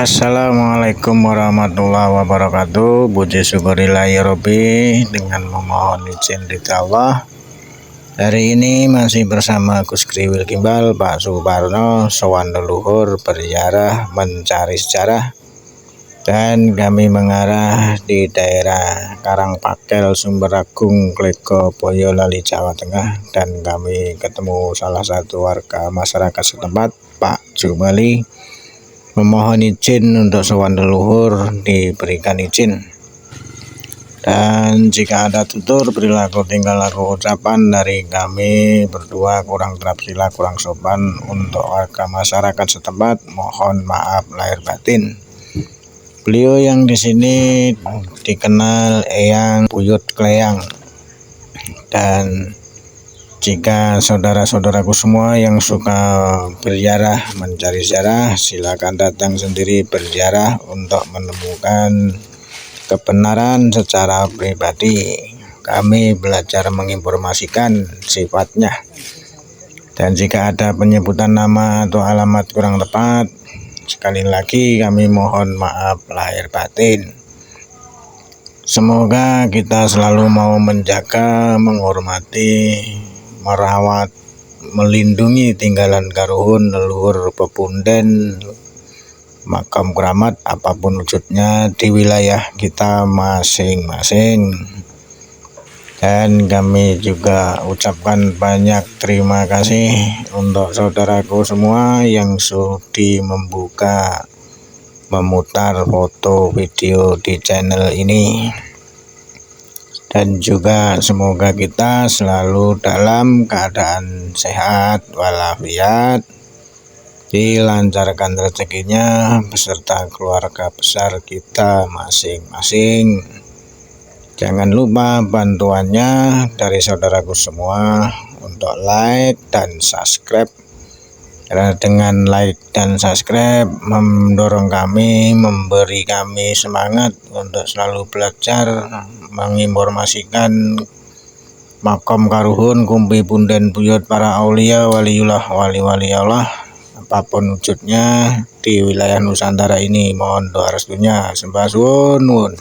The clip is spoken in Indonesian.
Assalamualaikum warahmatullahi wabarakatuh. Puji syukurillahi Rabbi, dengan memohon izin ridha Allah. Hari ini masih bersama Gus Kriwil Gimbal, Pak Suparno, sowan leluhur berziarah mencari sejarah, dan kami mengarah di daerah Karangpakel, Sumberagung, Klego, Boyolali, Jawa Tengah, dan kami ketemu salah satu warga masyarakat setempat, Pak Jumali. Memohon izin untuk sowan leluhur, diberikan izin. Dan jika ada tutur perilaku tingkah laku ucapan dari kami berdua kurang terapsila, kurang sopan untuk warga masyarakat setempat, mohon maaf lahir batin. Beliau yang di sini dikenal Eyang Buyut Kleyang. Dan jika saudara-saudaraku semua yang suka berziarah, mencari ziarah, silakan datang sendiri berziarah untuk menemukan kebenaran secara pribadi. Kami belajar menginformasikan sifatnya. Dan jika ada penyebutan nama atau alamat kurang tepat, sekali lagi kami mohon maaf lahir batin. Semoga kita selalu mau menjaga, menghormati, merawat, melindungi tinggalan karuhun leluhur pepunden, makam keramat apapun wujudnya di wilayah kita masing-masing. Dan kami juga ucapkan banyak terima kasih untuk saudaraku semua yang sudi membuka, memutar foto video di channel ini. Dan juga semoga kita selalu dalam keadaan sehat walafiat, dilancarkan rezekinya beserta keluarga besar kita masing-masing. Jangan lupa bantuannya dari saudaraku semua untuk like dan subscribe. Karena dengan like dan subscribe mendorong kami, memberi kami semangat untuk selalu belajar menginformasikan makam karuhun, kumpi punden buyut para aulia, waliullah, wali-wali Allah apapun wujudnya di wilayah Nusantara ini. Mohon doa restunya. Sembah suwun.